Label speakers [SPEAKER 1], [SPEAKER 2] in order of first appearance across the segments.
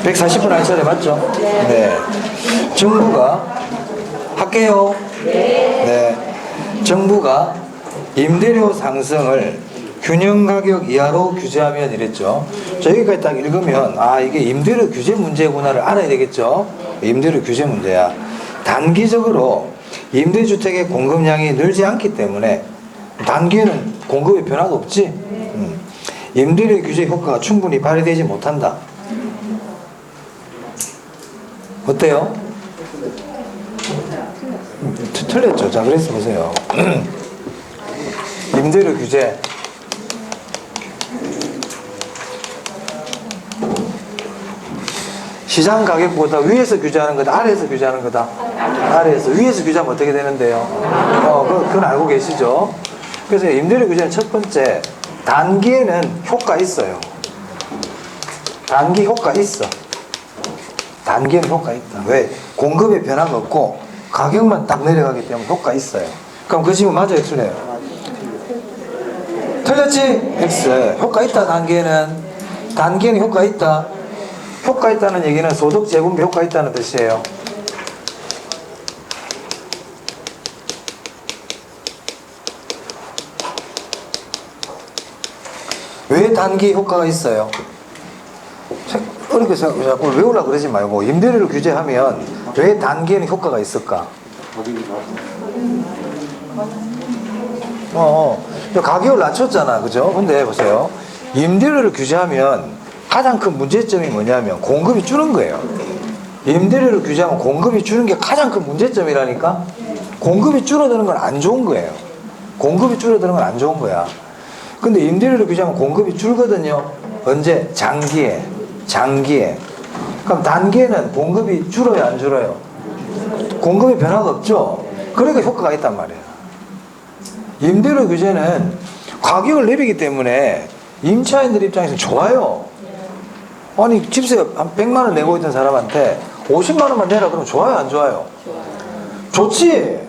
[SPEAKER 1] 140분 할 차례 맞죠? 네. 정부가 할게요. 네. 정부가 임대료 상승을 균형 가격 이하로 규제하면 이랬죠. 자, 여기까지 딱 읽으면 아 이게 임대료 규제 문제구나를 알아야 되겠죠. 임대료 규제 문제야. 단기적으로 임대주택의 공급량이 늘지 않기 때문에 단기에는 공급의 변화가 없지. 임대료 규제 효과가 충분히 발휘되지 못한다. 어때요? 틀렸죠. 자, 그래서 보세요. 임대료 규제. 시장 가격보다 위에서 규제하는 거다, 아래에서 규제하는 거다? 아래에서. 위에서 규제하면 어떻게 되는데요? 그건 알고 계시죠? 그래서 임대료 규제는 첫 번째, 단기에는 효과 있어요. 단기 효과 있어. 단기에는 효과 있다. 왜? 공급에 변화가 없고 가격만 딱 내려가기 때문에 효과 있어요. 그럼 그 질문 맞아요? 틀려요? 틀렸지? X. 효과 있다. 단기에는 효과 있다. 효과 있다는 얘기는 소득 재분배 효과 있다는 뜻이에요. 왜 단기 효과가 있어요? 어렵게 자꾸 외우려고 그러지 말고 임대료를 규제하면 왜 단기에는 효과가 있을까? 가격을 낮췄잖아, 그죠? 근데 보세요. 임대료를 규제하면 가장 큰 문제점이 뭐냐면 공급이 줄은 거예요. 임대료를 규제하면 공급이 줄은 게 가장 큰 문제점이라니까. 공급이 줄어드는 건 안 좋은 거예요. 공급이 줄어드는 건 안 좋은 거야. 근데 임대료를 규제하면 공급이 줄거든요. 언제? 장기에. 그럼 단기에는 공급이 줄어요, 안 줄어요? 공급이 변화가 없죠. 그러니까 효과가 있단 말이에요. 임대료 규제는 가격을 내리기 때문에 임차인들 입장에서 좋아요. 아니 집세 한 100만 원 내고 있던 사람한테 50만 원만 내라 그러면 좋아요, 안 좋아요? 좋지.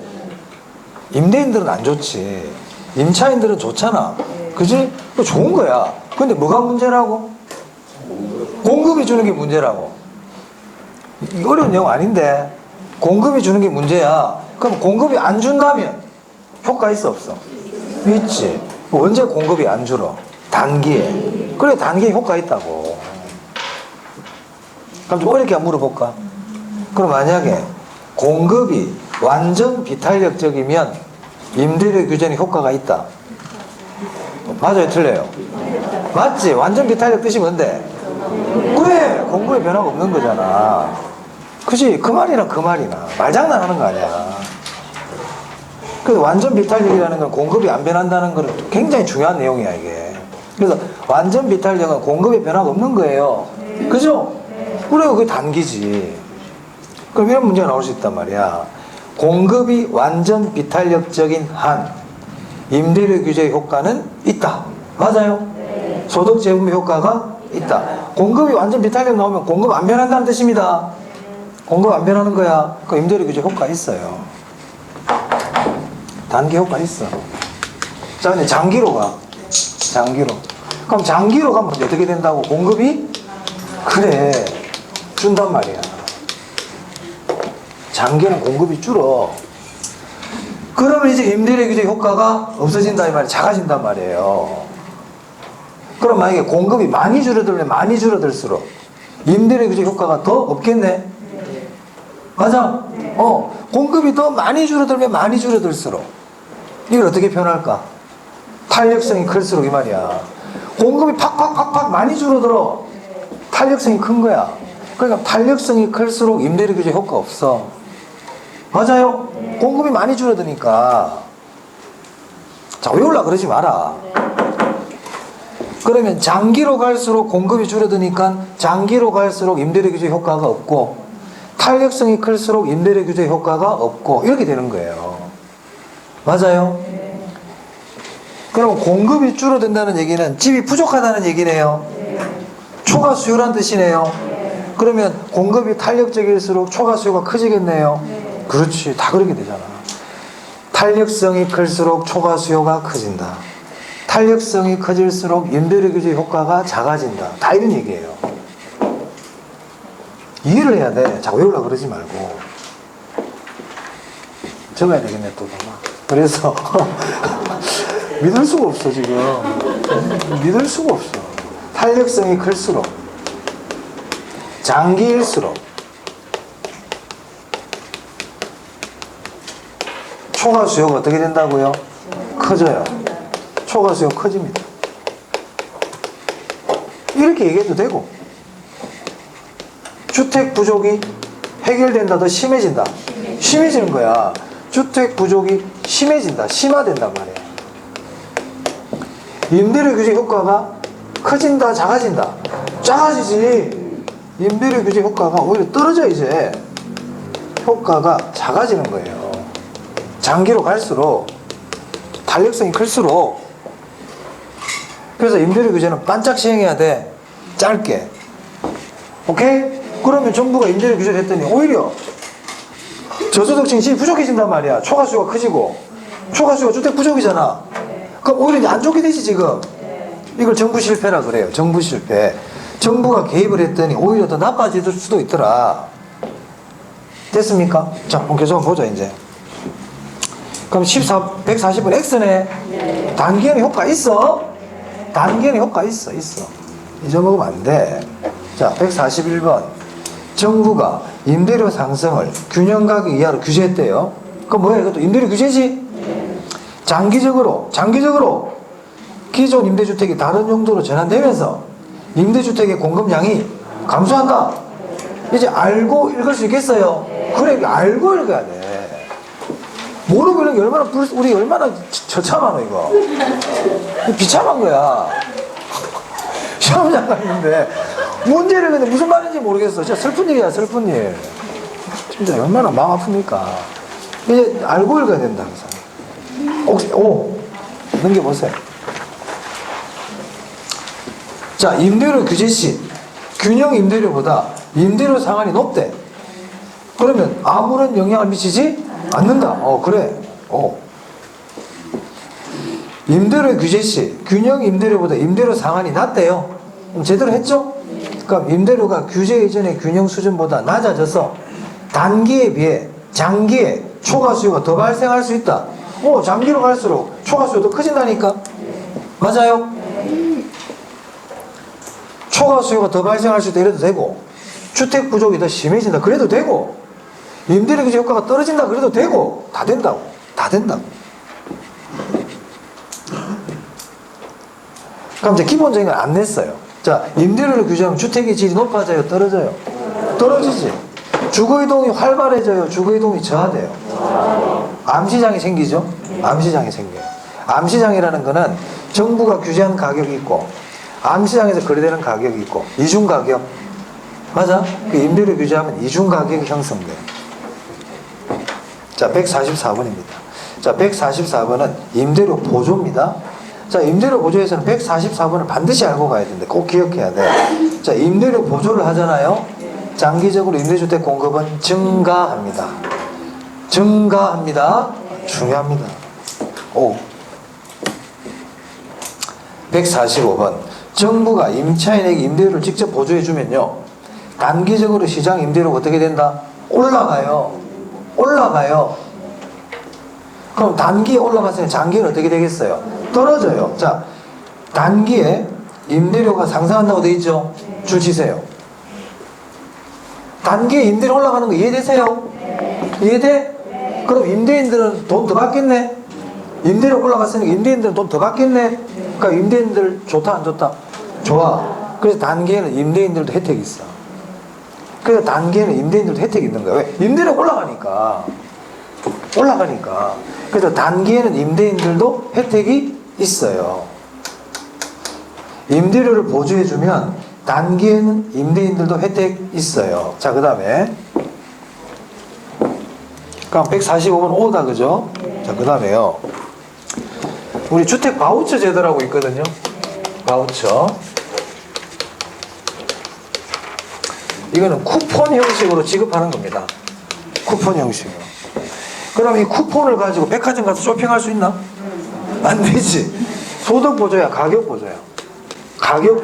[SPEAKER 1] 임대인들은 안 좋지. 임차인들은 좋잖아. 그지? 좋은 거야. 근데 뭐가 문제라고? 공급이 주는 게 문제라고. 이거 어려운 내용 아닌데 공급이 주는 게 문제야. 그럼 공급이 안 준다면 효과 있어 없어? 있지. 언제 공급이 안 줄어? 단기에. 그래 단기에 효과 있다고. 그럼 좀 어렵게 한번 물어볼까? 그럼 만약에 공급이 완전 비탄력적이면 임대료 규제는 효과가 있다. 맞아요, 틀려요? 맞지? 완전 비탄력 뜻이 뭔데? 그래, 공급에 변화가 없는 거잖아. 그치? 그 말이나 말장난하는 거 아니야. 그래서 완전 비탄력이라는 건 공급이 안 변한다는 건 굉장히 중요한 내용이야, 이게. 그래서 완전 비탄력은 공급에 변화가 없는 거예요. 그죠? 그래, 그게 단기지. 그럼 이런 문제가 나올 수 있단 말이야. 공급이 완전 비탄력적인 한 임대료 규제 효과는 있다. 맞아요? 소득 재분배 효과가 있다. 공급이 완전 비탄력 나오면 공급 안 변한다는 뜻입니다. 공급 안 변하는 거야. 그 임대료 규제 효과 있어요. 단기 효과 있어. 자, 근데 장기로 가. 그럼 장기로 가면 어떻게 된다고? 공급이? 그래. 준단 말이야. 장기는 공급이 줄어. 그러면 이제 임대료 규제 효과가 없어진다 이 말이야. 작아진단 말이에요. 그럼 만약에 공급이 많이 줄어들면 많이 줄어들수록 임대료 규제 효과가 더 없겠네. 맞아? 공급이 더 많이 줄어들면 많이 줄어들수록 이걸 어떻게 표현할까? 탄력성이 클수록 이 말이야. 공급이 팍팍팍팍 많이 줄어들어. 탄력성이 큰 거야. 그러니까 탄력성이 클수록 임대료 규제 효과 없어. 맞아요? 공급이 많이 줄어드니까. 자, 외우려고 그러지 마라. 그러면 장기로 갈수록 공급이 줄어드니까 장기로 갈수록 임대료 규제 효과가 없고 탄력성이 클수록 임대료 규제 효과가 없고 이렇게 되는 거예요. 맞아요? 그럼 공급이 줄어든다는 얘기는 집이 부족하다는 얘기네요. 초과 수요란 뜻이네요. 그러면 공급이 탄력적일수록 초과 수요가 커지겠네요. 그렇지. 다 그렇게 되잖아. 탄력성이 클수록 초과 수요가 커진다. 탄력성이 커질수록 임대료 규제 효과가 작아진다. 다 이런 얘기예요. 이해를 해야 돼. 자꾸 외우려고 그러지 말고. 적어야 되겠네, 또. 그래서, 믿을 수가 없어, 지금. 믿을 수가 없어. 탄력성이 클수록, 장기일수록, 초과 수요가 어떻게 된다고요? 커져요. 초과 수요가 커집니다. 이렇게 얘기해도 되고, 주택 부족이 해결된다, 더 심해진다. 심해지는 거야. 주택 부족이 심해진다, 심화된단 말이야. 임대료 규제 효과가 커진다, 작아진다. 작아지지. 임대료 규제 효과가 오히려 떨어져, 이제. 효과가 작아지는 거예요. 장기로 갈수록, 탄력성이 클수록. 그래서 임대료 규제는 반짝 시행해야 돼. 짧게. 오케이? 그러면 정부가 임대료 규제를 했더니 오히려 저소득층이 집이 부족해진단 말이야. 초과수요가 커지고. 초과수요가 주택 부족이잖아. 그럼 오히려 이제 안 좋게 되지, 지금. 이걸 정부 실패라 그래요. 정부 실패. 정부가 개입을 했더니 오히려 더 나빠질 수도 있더라. 됐습니까? 자, 그럼 계속 보자, 이제. 그럼 140은 X네. 단기에는 효과 있어? 단기에는 효과 있어. 잊어먹으면 안 돼. 자, 141번. 정부가 임대료 상승을 균형가격 이하로 규제했대요. 그럼 뭐야? 이것도 임대료 규제지? 장기적으로 기존 임대주택이 다른 용도로 전환되면서 임대주택의 공급량이 감소한다. 이제 알고 읽을 수 있겠어요? 그래, 알고 읽어야 돼. 모르고 읽는 게 우리 얼마나 처참하노, 이거. 비참한 거야. 시험장 갔는데 문제를 근데 무슨 말인지 모르겠어. 진짜 슬픈 일이야, 슬픈 일. 진짜 얼마나 마음 아픕니까? 이제 알고 읽어야 된다, 항상. 혹시, 넘겨보세요. 자, 임대료 규제 시 균형 임대료보다 임대료 상한이 높대. 그러면 아무런 영향을 미치지 않는다. 그래. 임대료 규제 시 균형 임대료보다 임대료 상한이 낮대요. 그럼 제대로 했죠? 그럼 임대료가 규제 이전의 균형 수준보다 낮아져서 단기에 비해 장기에 초과 수요가 더 발생할 수 있다. 장기로 갈수록 초과 수요도 커진다니까. 맞아요? 초과 수요가 더 발생할 수 있다, 이래도 되고, 주택 부족이 더 심해진다, 그래도 되고, 임대료 규제 효과가 떨어진다, 그래도 되고, 다 된다고. 그럼 이제 기본적인 걸 안 냈어요. 자, 임대료를 규제하면 주택의 질이 높아져요, 떨어져요? 떨어지지. 주거이동이 활발해져요, 주거이동이 저하돼요? 암시장이 생기죠? 암시장이 생겨요. 암시장이라는 거는 정부가 규제한 가격이 있고, 암시장에서 거래되는 가격이 있고, 이중가격. 맞아? 그 임대료 규제하면 이중가격이 형성돼요. 자, 144번입니다. 자, 144번은 임대료 보조입니다. 자, 임대료 보조에서는 144번을 반드시 알고 가야 되는데 꼭 기억해야 돼. 자, 임대료 보조를 하잖아요. 장기적으로 임대주택 공급은 증가합니다. 중요합니다. 145번. 정부가 임차인에게 임대료를 직접 보조해주면요, 단기적으로 시장 임대료가 어떻게 된다? 올라가요. 그럼 단기에 올라갔으면 장기는 어떻게 되겠어요? 떨어져요. 자, 단기에 임대료가 상승한다고 돼 있죠? 줄 치세요. 단기에 임대료 올라가는 거 이해되세요? 이해돼? 그럼 임대인들은 돈 더 받겠네? 임대료 올라갔으니까 임대인들은 돈 더 받겠네? 그러니까 임대인들 좋다, 안 좋다? 좋아. 그래서 단기에는 임대인들도 혜택이 있어. 그래서 단기에는 임대인들도 혜택이 있는 거야. 왜? 임대료가 올라가니까. 그래서 단기에는 임대인들도 혜택이 있어요. 임대료를 보조해주면 단기에는 임대인들도 혜택 있어요. 자, 그 다음에 그럼 145번 오다, 그죠? 자, 그 다음에요, 우리 주택 바우처 제도라고 있거든요. 바우처. 이거는 쿠폰 형식으로 지급하는 겁니다. 쿠폰 형식으로. 그럼 이 쿠폰을 가지고 백화점 가서 쇼핑할 수 있나? 안 되지. 소득 보조야, 가격 보조야. 가격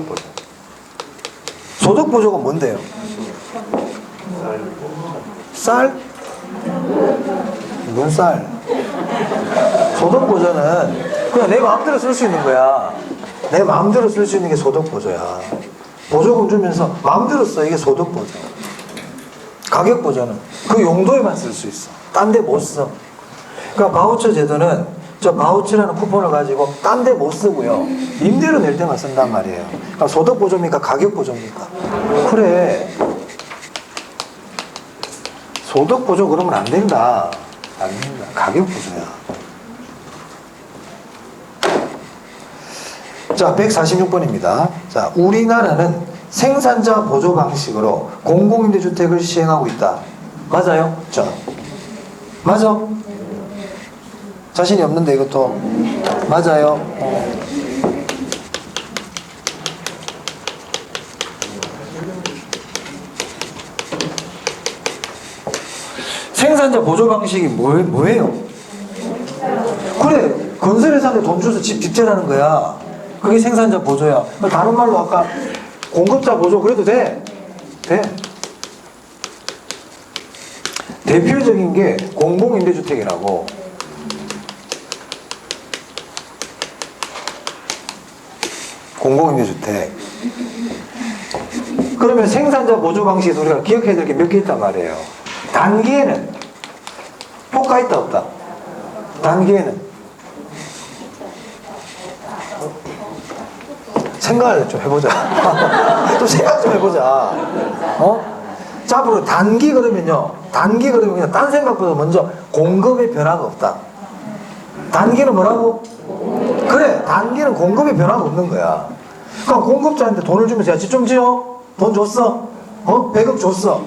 [SPEAKER 1] 보조. 소득 보조가 뭔데요? 쌀? 뭔 쌀? 소득보조는 그냥 내 마음대로 쓸 수 있는 거야. 내 마음대로 쓸 수 있는 게 소득보조야. 보조금 주면서 마음대로 써. 이게 소득보조. 가격보조는 그 용도에만 쓸 수 있어. 딴 데 못 써. 그러니까 바우처 제도는 저 바우처라는 쿠폰을 가지고 딴 데 못 쓰고요. 임대료 낼 때만 쓴단 말이에요. 그러니까 소득보조입니까? 가격보조입니까? 그래. 소득보조 그러면 안 된다. 안 된다. 가격보조야. 자, 146번입니다. 자, 우리나라는 생산자 보조 방식으로 공공임대주택을 시행하고 있다. 맞아요? 자, 맞아? 자신이 없는데 이것도 맞아요. 생산자 보조 방식이 뭐예요? 그래, 건설회사한테 돈 줘서 집 뒷재라는 거야. 그게 생산자 보조야. 다른 말로 아까 공급자 보조 그래도 돼. 돼. 대표적인 게 공공임대주택이라고. 공공임대주택. 그러면 생산자 보조 방식에서 우리가 기억해야 될 게 몇 개 있단 말이에요. 단기에는 효과 있다 없다? 단기에는 생각을 좀 해보자. 또 생각 좀 해보자. 자, 앞으로 단기 그러면요. 단기 그러면 그냥 딴 생각보다 먼저 공급의 변화가 없다. 단기는 뭐라고? 그래, 단기는 공급의 변화가 없는 거야. 그러니까 공급자한테 돈을 주면서 야, 집 좀 지어? 돈 줬어? 100억 줬어.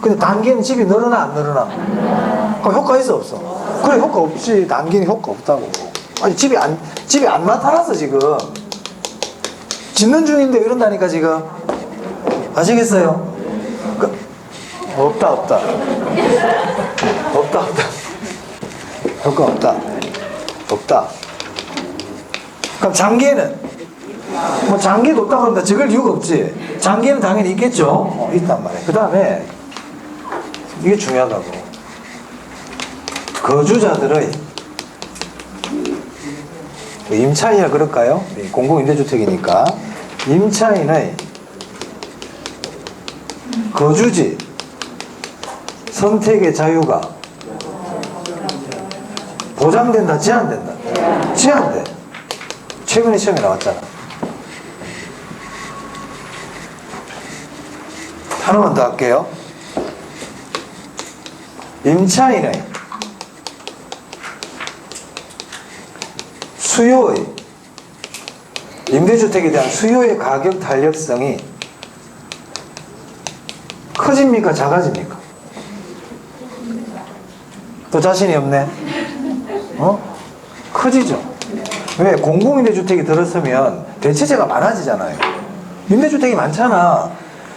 [SPEAKER 1] 근데 단기는 집이 늘어나 안 늘어나? 그럼 효과 있어 없어? 그래, 효과 없지. 단기는 효과 없다고. 아니 집이 안 나타났어 지금. 짓는 중인데 이런다니까 지금. 아시겠어요? 없다. 효과 없다. 그럼 장기에는 뭐 장기에도 없다 그런다 적을 이유가 없지. 장기에는 당연히 있겠죠. 있단 말이야. 그 다음에 이게 중요하다고. 거주자들의 임차인이라 그럴까요? 공공임대주택이니까 임차인의 거주지 선택의 자유가 보장된다, 제한된다? 제한돼. 최근에 시험에 나왔잖아. 하나만 더 할게요. 임차인의 수요의 임대주택에 대한 수요의 가격 탄력성이 커집니까? 작아집니까? 또 자신이 없네. 커지죠. 왜? 공공임대주택이 들어서면 대체재가 많아지잖아요. 임대주택이 많잖아.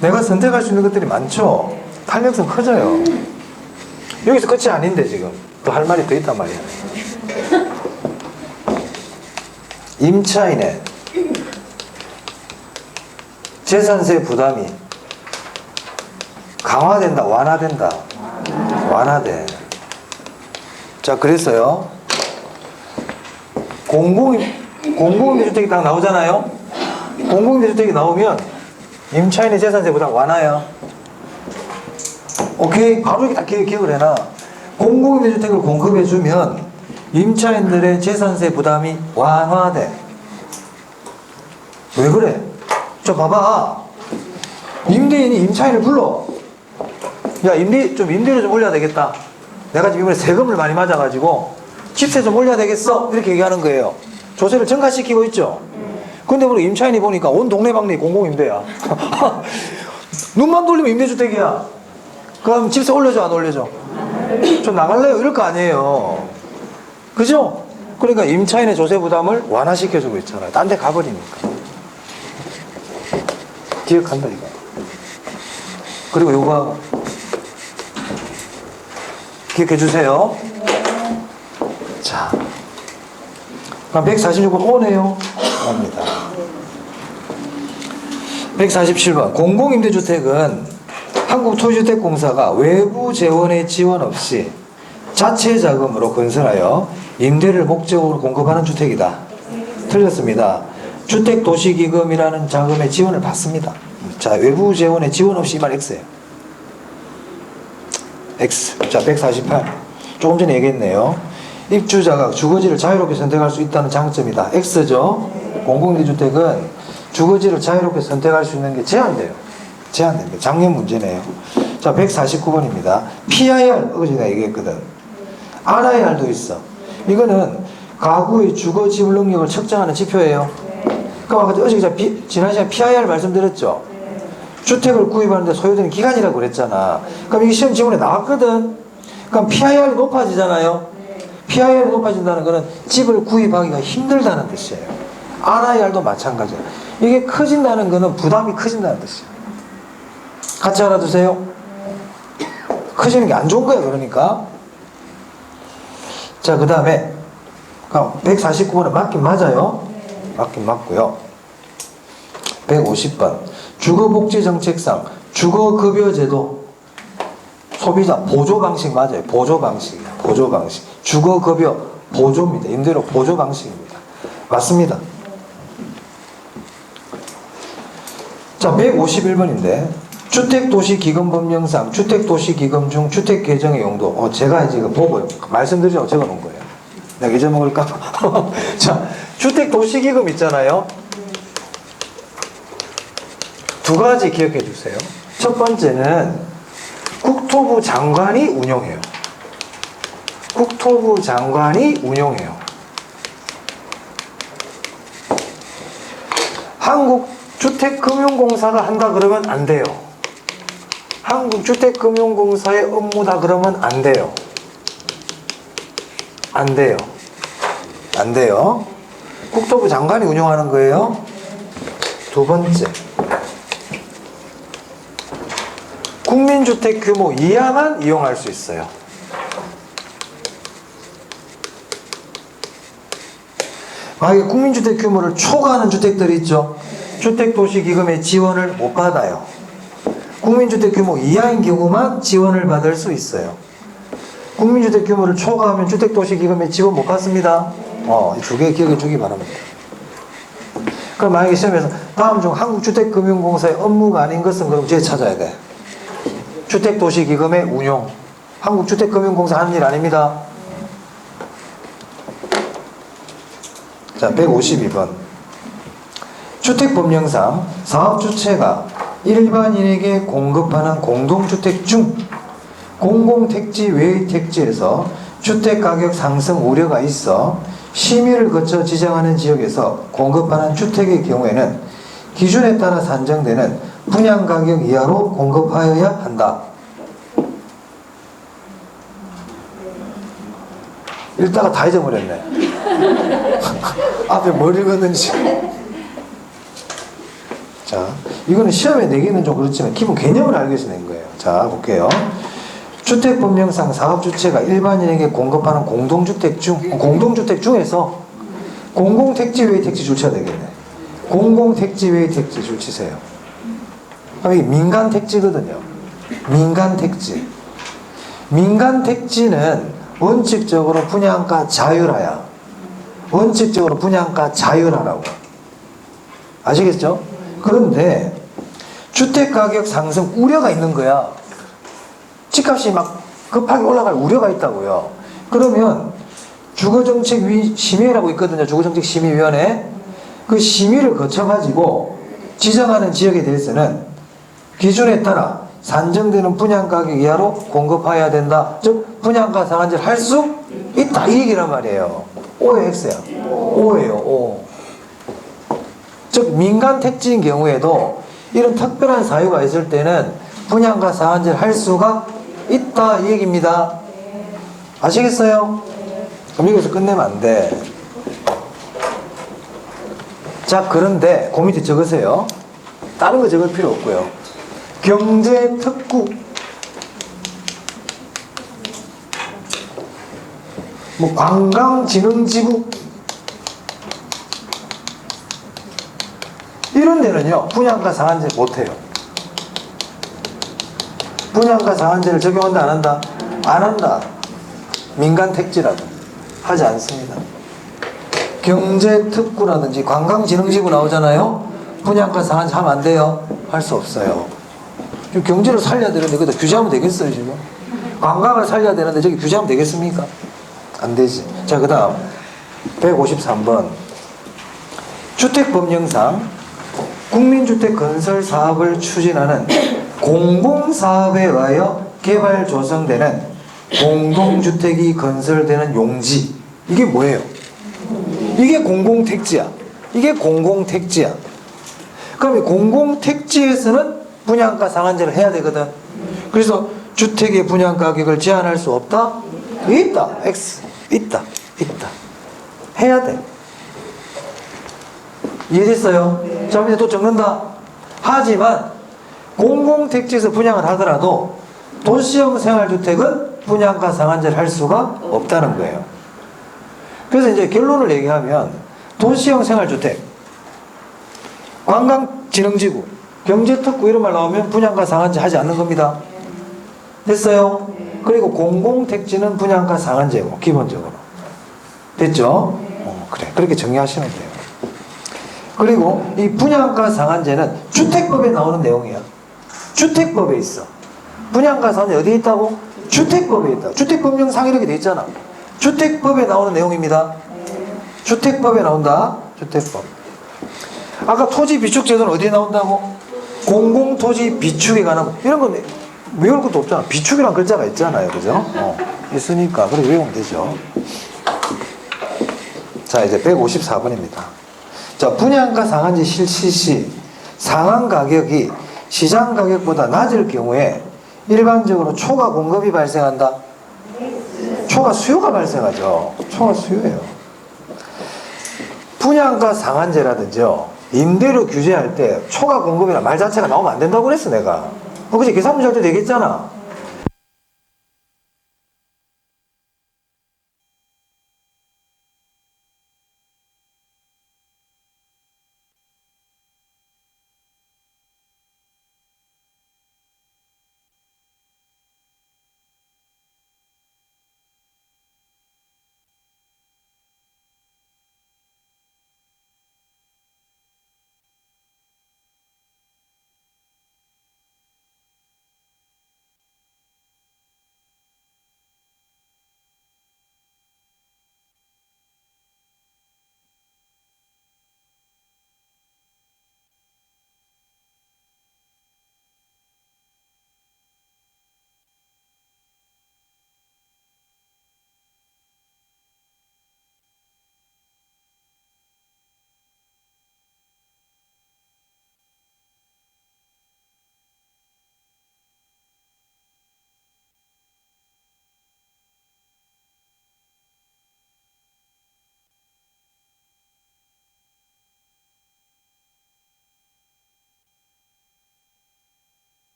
[SPEAKER 1] 내가 선택할 수 있는 것들이 많죠. 탄력성 커져요. 여기서 끝이 아닌데 지금 또 할 말이 더 있단 말이야. 임차인의 재산세 부담이 강화된다, 완화된다? 완화돼. 자, 그래서요. 공공임대주택이 딱 나오잖아요. 공공임대주택이 나오면 임차인의 재산세 부담 완화야. 오케이? 바로 이렇게 딱 기억을 해놔. 공공임대주택을 공급해주면 임차인들의 재산세 부담이 완화돼. 왜 그래? 저 봐봐. 임대인이 임차인을 불러. 야, 임대료 좀 올려야 되겠다. 내가 지금 이번에 세금을 많이 맞아가지고 집세 좀 올려야 되겠어. 이렇게 얘기하는 거예요. 조세를 증가시키고 있죠. 근데 우리 임차인이 보니까 온 동네방네 공공임대야. 눈만 돌리면 임대주택이야. 그럼 집세 올려줘, 안 올려줘? 좀 나갈래요? 이럴 거 아니에요. 그죠? 그러니까 임차인의 조세 부담을 완화시켜주고 있잖아요. 딴 데 가버리니까. 기억한다, 이거. 그리고 요거 기억해 주세요. 자, 그럼 146번 오네요. 옵니다. 147번. 공공임대주택은 한국토지주택공사가 외부 재원의 지원 없이 자체 자금으로 건설하여 임대를 목적으로 공급하는 주택이다. 틀렸습니다. 주택도시기금이라는 자금의 지원을 받습니다. 자, 외부 재원의 지원 없이 이 말 X예요. X. 자, 148. 조금 전에 얘기했네요. 입주자가 주거지를 자유롭게 선택할 수 있다는 장점이다. X죠. 공공임대주택은 주거지를 자유롭게 선택할 수 있는 게 제한돼요. 제한됩니다. 작년 문제네요. 자, 149번입니다. PIR, 어제 내가 얘기했거든. RIR도 있어. 이거는 가구의 주거 지불 능력을 측정하는 지표예요. 그러니까 어제 지난 시간에 PIR 말씀드렸죠. 주택을 구입하는데 소요되는 기간이라고 그랬잖아. 그럼 이게 시험 지문에 나왔거든. 그럼 PIR이 높아지잖아요. PIR이 높아진다는 것은 집을 구입하기가 힘들다는 뜻이에요. RIR도 마찬가지예요. 이게 커진다는 것은 부담이 커진다는 뜻이에요. 같이 알아두세요. 커지는 게 안 좋은 거예요. 그러니까. 자, 그 다음에 149번은 맞긴 맞아요. 맞긴 맞고요. 150번 주거복지정책상 주거급여제도 소비자 보조방식 맞아요. 보조방식. 주거급여 보조입니다. 임대료 보조방식입니다. 맞습니다. 자, 151번인데 주택도시기금법령상 주택도시기금 중 주택개정의 용도. 제가 이제 이거 보고 말씀드리자고 적어놓은 거예요. 내가 잊어먹을까? 자, 주택도시기금 있잖아요. 두 가지 기억해 주세요. 첫 번째는 국토부 장관이 운영해요. 국토부 장관이 운영해요. 한국주택금융공사가 한다 그러면 안 돼요. 한국주택금융공사의 업무다 그러면 안 돼요. 안 돼요. 안 돼요. 국토부 장관이 운영하는 거예요. 두 번째, 국민주택 규모 이하만 이용할 수 있어요. 만약에 국민주택 규모를 초과하는 주택들이 있죠. 주택도시기금의 지원을 못 받아요. 국민주택 규모 이하인 경우만 지원을 받을 수 있어요. 국민주택 규모를 초과하면 주택도시기금의 지원 못 받습니다. 이 두 개 기억해 주기 바랍니다. 그럼 만약에 시험에서 다음 중 한국주택금융공사의 업무가 아닌 것은 그럼 제 찾아야 돼. 주택도시기금의 운용. 한국주택금융공사 하는 일 아닙니다. 자, 152번. 주택법령상 사업주체가 일반인에게 공급하는 공동주택 중 공공택지 외의 택지에서 주택가격 상승 우려가 있어 심의를 거쳐 지정하는 지역에서 공급하는 주택의 경우에는 기준에 따라 산정되는 분양가격 이하로 공급하여야 한다. 읽다가 다 잊어버렸네. 앞에 뭘 읽었는지. 자, 이거는 시험에 내기는 좀 그렇지만 기본 개념을 알기 위해서 낸 거예요. 자, 볼게요. 주택법령상 사업주체가 일반인에게 공급하는 공동주택 중에서 공공택지 외의 택지 줄쳐야 되겠네. 공공택지 외의 택지 줄치세요. 이게 민간택지거든요. 민간택지. 민간택지는 원칙적으로 분양가 자율화야. 원칙적으로 분양가 자율화라고. 아시겠죠? 그런데 주택가격 상승 우려가 있는 거야. 집값이 막 급하게 올라갈 우려가 있다고요. 그러면 주거정책심의회라고 있거든요. 주거정책심의위원회. 그 심의를 거쳐가지고 지정하는 지역에 대해서는 기준에 따라 산정되는 분양가격 이하로 공급해야 된다. 즉 분양가 상한제를 할 수 있다. 이 얘기란 말이에요. O예요, X야? O예요. O. 즉 민간택지인 경우에도 이런 특별한 사유가 있을 때는 분양가 상한제를 할 수가 있다. 이 얘기입니다. 아시겠어요? 그럼 여기서 끝내면 안 돼. 자, 그런데 그 밑에 적으세요. 다른 거 적을 필요 없고요. 경제특구, 관광진흥지구, 이런 데는요 분양가 상한제 못해요. 분양가 상한제를 적용한다 안 한다? 안 한다. 민간 택지라도 하지 않습니다. 경제특구라든지 관광진흥지구 나오잖아요. 분양가 상한제 하면 안 돼요? 할 수 없어요. 지금 경제를 살려야 되는데 거기다 규제하면 되겠어요 지금? 관광을 살려야 되는데 저기 규제하면 되겠습니까? 안 되지. 자, 그 다음 153번 주택법령상 국민주택 건설 사업을 추진하는 공공사업에 의하여 개발 조성되는 공동주택이 건설되는 용지. 이게 뭐예요? 이게 공공택지야. 이게 공공택지야. 그럼 이 공공택지에서는 분양가 상한제를 해야 되거든. 그래서 주택의 분양가격을 제한할 수 없다? 있다. X. 있다. 해야 돼. 이해됐어요? 자, 이제 또 적는다. 하지만 공공택지에서 분양을 하더라도 도시형 생활주택은 분양가 상한제를 할 수가 없다는 거예요. 그래서 이제 결론을 얘기하면 도시형 생활주택, 관광진흥지구, 경제특구 이런 말 나오면 분양가 상한제 하지 않는 겁니다. 됐어요? 그리고 공공택지는 분양가 상한제고 기본적으로. 됐죠? 그래. 그렇게 정리하시면 돼요. 그리고 이 분양가 상한제는 주택법에 나오는 내용이야. 주택법에 있어. 분양가 상한제 어디에 있다고? 주택법에 있다. 주택법령상 이렇게 돼 있잖아. 주택법에 나오는 내용입니다. 주택법에 나온다. 주택법. 아까 토지 비축 제도는 어디에 나온다고? 공공토지 비축에 관한 거. 이런 건 외울 것도 없잖아. 비축이란 글자가 있잖아요. 그죠? 있으니까. 그렇게 외우면 되죠. 자, 이제 154번입니다. 자, 분양가 상한제 실시 시 상한 가격이 시장 가격보다 낮을 경우에 일반적으로 초과 공급이 발생한다. 초과 수요가 발생하죠. 초과 수요예요. 분양가 상한제라든지요, 임대료 규제할 때 초과 공급이나 말 자체가 나오면 안 된다고 그랬어 내가. 그치? 계산문 잘 때 되겠잖아.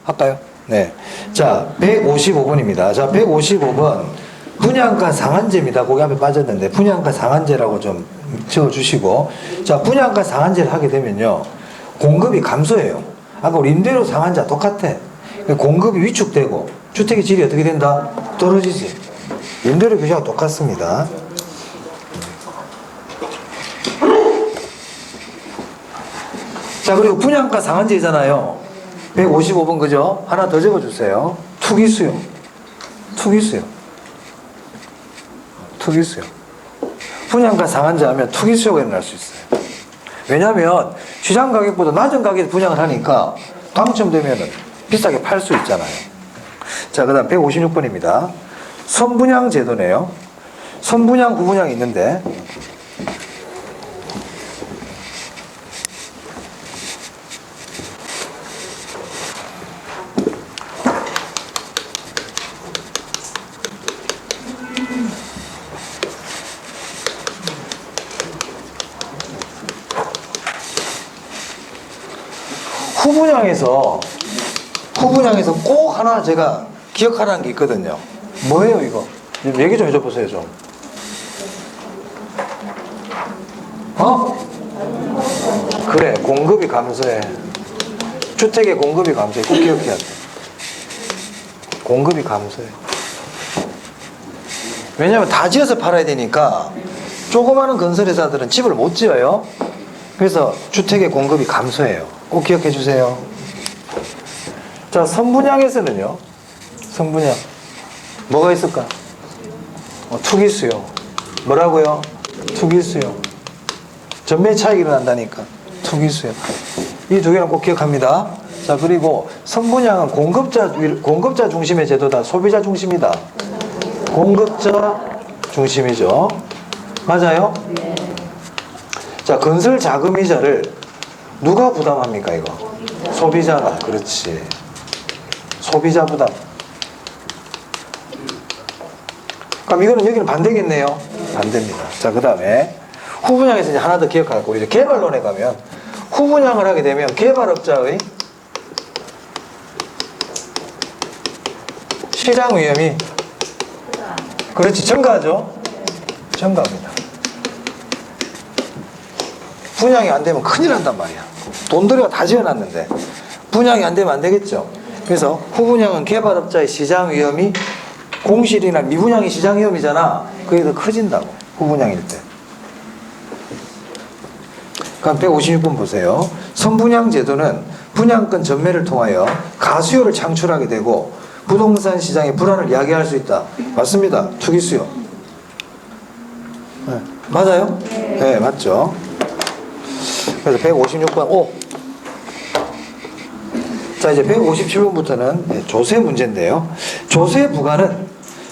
[SPEAKER 1] 할까요? 네. 자, 155번입니다. 자, 155번. 분양가 상한제입니다. 거기 앞에 빠졌는데, 분양가 상한제라고 좀 적어주시고. 자, 분양가 상한제를 하게 되면요, 공급이 감소해요. 아까 우리 임대료 상한제와 똑같아. 공급이 위축되고, 주택의 질이 어떻게 된다? 떨어지지. 임대료 규제와 똑같습니다. 자, 그리고 분양가 상한제잖아요. 155번 그죠? 하나 더 적어주세요. 투기수요. 분양가 상한제 하면 투기수요가 일어날 수 있어요. 왜냐하면 시장 가격보다 낮은 가격에 분양을 하니까 당첨되면 비싸게 팔 수 있잖아요. 자, 그 다음 156번입니다. 선분양 제도네요. 선분양, 후분양이 있는데, 후분양에서 꼭 하나 제가 기억하라는 게 있거든요. 뭐예요 이거? 얘기 좀 해줘 보세요 좀. 그래, 공급이 감소해. 주택의 공급이 감소해. 꼭 기억해야 돼. 공급이 감소해. 왜냐면 다 지어서 팔아야 되니까 조그마한 건설회사들은 집을 못 지어요. 그래서 주택의 공급이 감소해요. 꼭 기억해 주세요. 자, 선분양에서는요. 선분양. 뭐가 있을까? 투기수요. 뭐라고요? 투기수요. 전매 차익이 일어난다니까. 투기수요. 이 두 개는 꼭 기억합니다. 자, 그리고 선분양은 공급자 중심의 제도다. 소비자 중심이다. 공급자 중심이죠. 맞아요? 자, 건설 자금 이자를 누가 부담합니까, 이거? 소비자가. 그렇지. 소비자 부담. 그럼 이거는 여기는 반대겠네요. 반대입니다. 자, 그 다음에 후분양에서 이제 하나 더 기억하고, 우리 이제 개발론에 가면 후분양을 하게 되면 개발업자의 시장 위험이 그렇지, 증가하죠. 증가합니다. 분양이 안 되면 큰일 난단 말이야. 돈 들여 다 지어놨는데 분양이 안 되면 안 되겠죠. 그래서 후분양은 개발업자의 시장 위험이 공실이나 미분양이 시장 위험이잖아. 그게 더 커진다고. 후분양일 때. 그럼 156번 보세요. 선분양 제도는 분양권 전매를 통하여 가수요를 창출하게 되고 부동산 시장의 불안을 야기할 수 있다. 맞습니다. 투기수요. 네. 맞아요? 네, 맞죠. 그래서 156번 오. 자, 이제 157번부터는 조세 문제인데요. 조세 부과는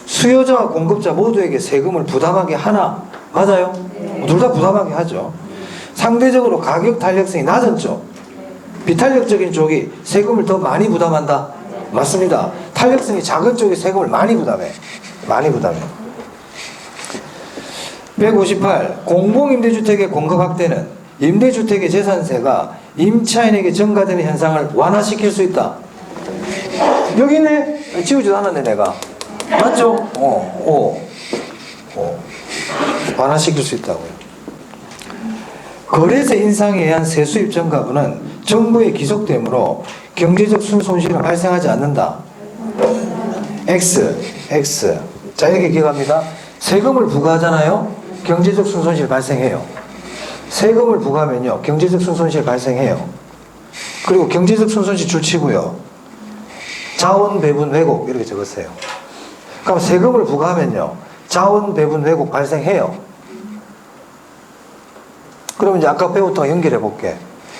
[SPEAKER 1] 수요자와 공급자 모두에게 세금을 부담하게 하나. 맞아요? 둘 다 부담하게 하죠. 상대적으로 가격 탄력성이 낮은 쪽, 비탄력적인 쪽이 세금을 더 많이 부담한다. 맞습니다. 탄력성이 작은 쪽이 세금을 많이 부담해. 많이 부담해. 158. 공공임대주택의 공급 확대는 임대주택의 재산세가 임차인에게 전가되는 현상을 완화시킬 수 있다. 여기 있네. 지우지도 않았네 내가. 맞죠? 완화시킬 수 있다고요. 거래세 인상에 의한 세수입 증가분은 정부의 기속됨으로 경제적 손실은 발생하지 않는다. X. 자, 이렇게 기억합니다. 세금을 부과하잖아요. 경제적 손실 발생해요. 세금을 부과하면요, 경제적 손실 발생해요. 그리고 경제적 손실 줄치고요. 자원 배분 왜곡 이렇게 적었어요. 그럼 세금을 부과하면요, 자원 배분 왜곡 발생해요. 그러면 이제 아까 배웠던 거 연결해 볼게.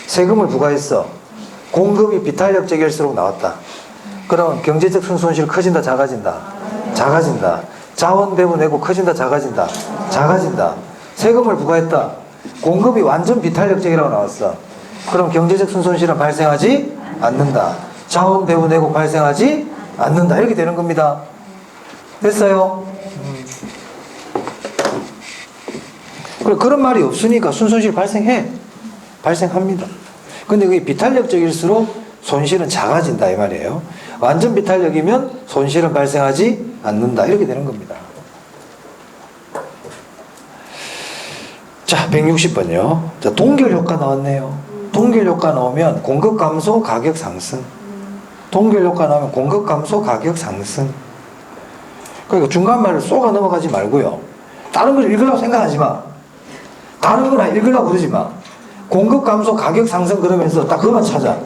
[SPEAKER 1] 세금을 부과했어. 공급이 비탄력적일수록 나왔다. 그럼 경제적 손실 커진다, 작아진다? 작아진다. 자원 배분 왜곡 커진다, 작아진다? 작아진다. 세금을 부과했다. 공급이 완전 비탄력적이라고 나왔어. 그럼 경제적 손실은 발생하지 않는다. 자원 배분 왜곡 발생하지 않는다. 이렇게 되는 겁니다. 됐어요? 그런 말이 없으니까 순손실 발생해. 발생합니다. 근데 그게 비탄력적일수록 손실은 작아진다 이 말이에요. 완전 비탄력이면 손실은 발생하지 않는다. 이렇게 되는 겁니다. 자, 160번요. 자, 동결 효과 나왔네요. 동결 효과 나오면 공급 감소, 가격 상승. 동결 효과 나오면 공급 감소, 가격 상승. 그러니까 중간 말을 쏘가 넘어가지 말고요. 다른 걸 읽으려고 생각하지 마. 다른 거나 읽으려고 그러지 마. 공급 감소, 가격 상승 그러면서 딱 그것만 찾아.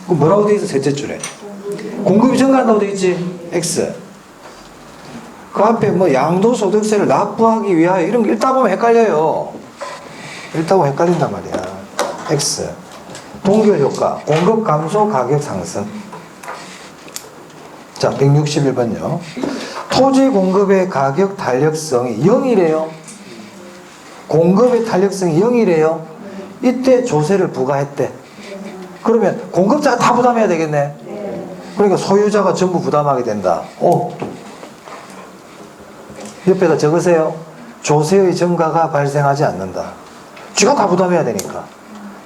[SPEAKER 1] 그 뭐라고 돼 있어? 셋째 줄에. 공급이 증가한다고 돼 있지? X. 그 앞에 뭐 양도소득세를 납부하기 위하여 이런 거 읽다 보면 헷갈려요. 읽다 보면 헷갈린단 말이야. X. 동결 효과. 공급 감소, 가격 상승. 자, 161번요. 토지 공급의 가격 탄력성이 0이래요. 공급의 탄력성이 0이래요. 이때 조세를 부과했대. 그러면 공급자가 다 부담해야 되겠네. 그러니까 소유자가 전부 부담하게 된다. 오. 옆에다 적으세요. 조세의 증가가 발생하지 않는다. 쥐가 다 부담해야 되니까.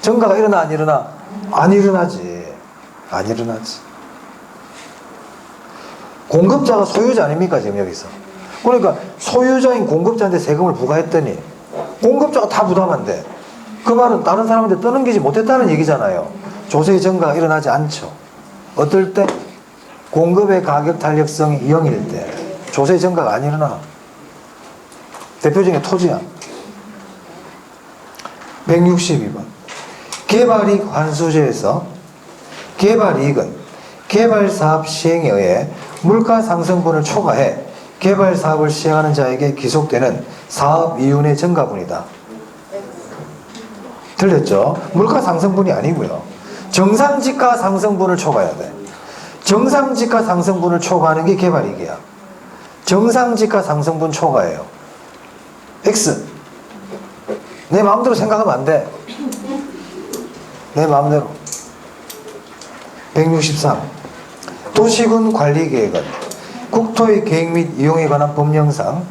[SPEAKER 1] 증가가 일어나 안 일어나? 안 일어나지. 안 일어나지. 공급자가 소유자 아닙니까 지금 여기서. 그러니까 소유자인 공급자한테 세금을 부과했더니 공급자가 다 부담한대. 그 말은 다른 사람한테 떠넘기지 못했다는 얘기잖아요. 조세의 증가가 일어나지 않죠. 어떨 때? 공급의 가격 탄력성이 0일 때 조세의 증가가 안 일어나. 대표적인 토지야. 162번. 개발이익 환수제에서 개발이익은 개발사업 시행에 의해 물가상승분을 초과해 개발사업을 시행하는 자에게 기속되는 사업이윤의 증가분이다. 틀렸죠? 물가상승분이 아니고요. 정상지가 상승분을 초과해야 돼. 정상지가 상승분을 초과하는 게 개발이익이야. 정상지가 상승분 초과예요. X. 내 마음대로 생각하면 안 돼. 내 마음대로. 163. 도시군 관리계획은 국토의 계획 및 이용에 관한 법령상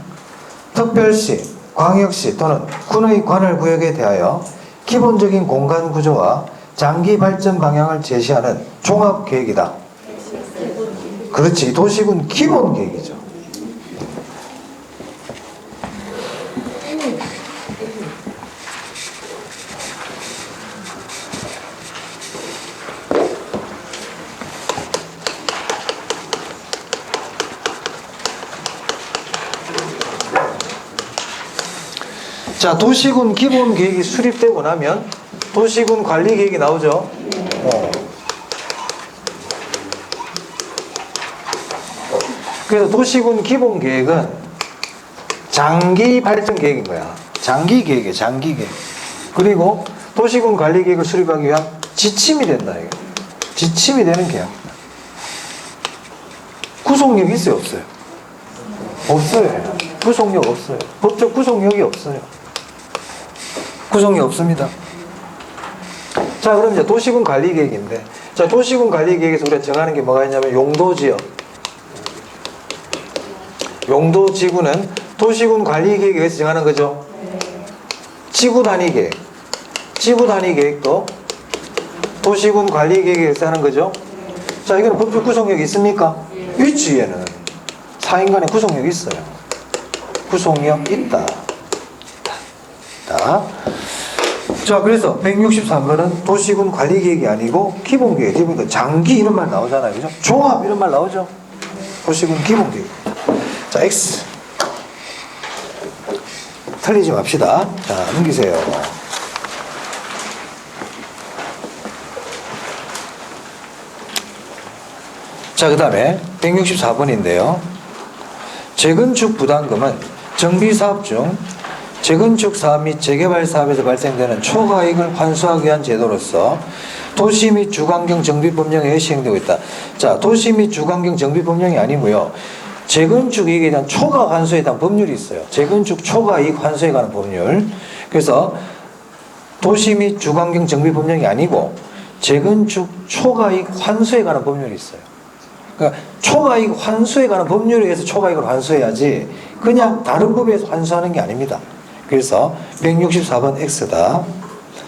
[SPEAKER 1] 특별시, 광역시 또는 군의 관할구역에 대하여 기본적인 공간 구조와 장기 발전 방향을 제시하는 종합계획이다. 그렇지. 도시군 기본계획이죠. 자, 도시군 기본계획이 수립되고 나면 도시군 관리계획이 나오죠. 그래서 도시군 기본계획은 장기 발전 계획인 거야. 장기 계획이에요. 장기 계획. 그리고 도시군 관리계획을 수립하기 위한 지침이 된다. 이거. 지침이 되는 계획. 구속력이 있어요? 없어요? 없어요. 구속력 없어요. 법적 구속력이 없어요. 구속력 없습니다. 자, 그럼 이제 도시군 관리계획인데, 자, 도시군 관리계획에서 우리가 정하는 게 뭐가 있냐면 용도지역. 용도지구는 도시군 관리계획에 의해서 정하는 거죠. 지구단위계획. 지구단위계획도 도시군 관리계획에 의해서 하는 거죠. 자, 이거는 법적 구속력이 있습니까? 있지, 얘는. 사인간의 구속력이 있어요. 구속력 있다. 자, 그래서 163번은 도시군 관리계획이 아니고 기본계획. 그러니까 장기 이런 말 나오잖아요. 그죠? 종합 이런 말 나오죠? 도시군 기본계획. 자, X. 틀리지 맙시다. 자, 넘기세요. 자, 그 다음에 164번인데요. 재건축 부담금은 정비사업 중 재건축 사업 및 재개발 사업에서 발생되는 초과이익을 환수하기 위한 제도로서 도시 및 주관경 정비법령에 의해 시행되고 있다. 자, 도시 및 주관경 정비법령이 아니고요. 재건축 이익에 대한 초과 환수에 대한 법률이 있어요. 재건축 초과 이익 환수에 관한 법률. 그래서 도시 및 주관경 정비법령이 아니고 재건축 초과 이익 환수에 관한 법률이 있어요. 그러니까 초과이익 환수에 관한 법률에 의해서 초과이익을 환수해야지 그냥 다른 법에 의해서 환수하는 게 아닙니다. 그래서 164번 X다.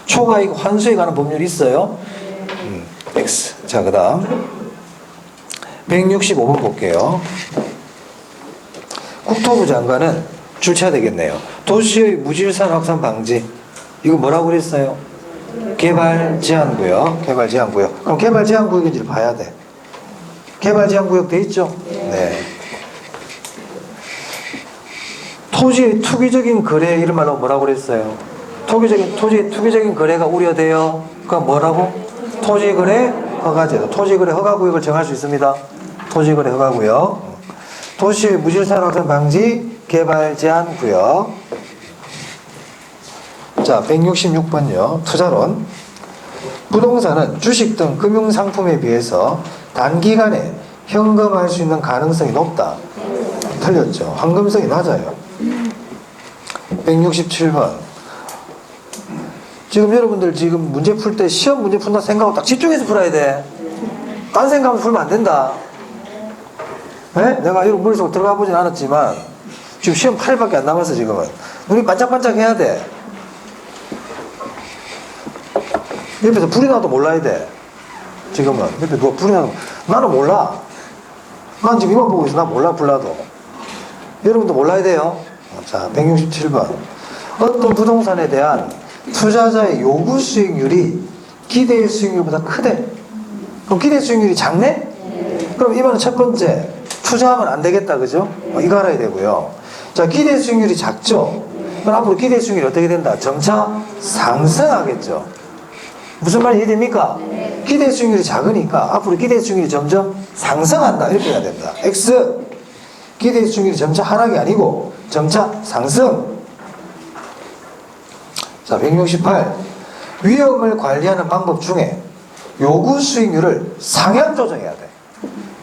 [SPEAKER 1] 초과이익 환수에 관한 법률이 있어요. X. 자, 그 다음 165번 볼게요. 국토부 장관은 줄쳐야 되겠네요. 도시의 무질서 확산 방지. 이거 뭐라고 그랬어요? 개발 제한구역. 개발 제한구역. 그럼 개발 제한구역인지를 봐야 돼. 개발 제한구역 돼 있죠? 네. 토지의 투기적인 거래 이런 말로 뭐라고 그랬어요? 토지의 투기적인 거래가 우려돼요. 그럼 뭐라고? 토지거래 허가제도. 토지거래 허가구역을 정할 수 있습니다. 토지거래 허가구역. 도시의 무질서 확산 방지 개발 제한 구역. 자, 166번요. 투자론. 부동산은 주식 등 금융상품에 비해서 단기간에 현금화할 수 있는 가능성이 높다. 틀렸죠. 황금성이 낮아요. 167번. 지금 여러분들 지금 문제 풀 때 시험 문제 푼다 생각하고 딱 집중해서 풀어야 돼. 딴 생각하면 풀면 안 된다. 네? 내가 여러분 머릿속으로 들어가 보진 않았지만 지금 시험 8일밖에 안 남았어. 지금은 눈이 반짝반짝 해야 돼. 옆에서 불이 나도 몰라야 돼. 지금은 옆에 누가 불이 나도 나는 몰라. 난 지금 이만 보고 있어. 나 몰라. 불나도. 여러분도 몰라야 돼요. 자, 167번. 어떤 부동산에 대한 투자자의 요구 수익률이 기대 수익률보다 크대. 그럼 기대 수익률이 작네? 그럼 이번은 첫 번째, 투자하면 안 되겠다, 그죠? 이거 알아야 되고요. 자, 기대 수익률이 작죠? 그럼 앞으로 기대 수익률이 어떻게 된다? 점차 상승하겠죠. 무슨 말이 이해됩니까? 기대 수익률이 작으니까 앞으로 기대 수익률이 점점 상승한다. 이렇게 해야 된다. X. 기대 수익률이 점차 하락이 아니고 점차 상승. 자, 168. 위험을 관리하는 방법 중에 요구 수익률을 상향 조정해야 돼.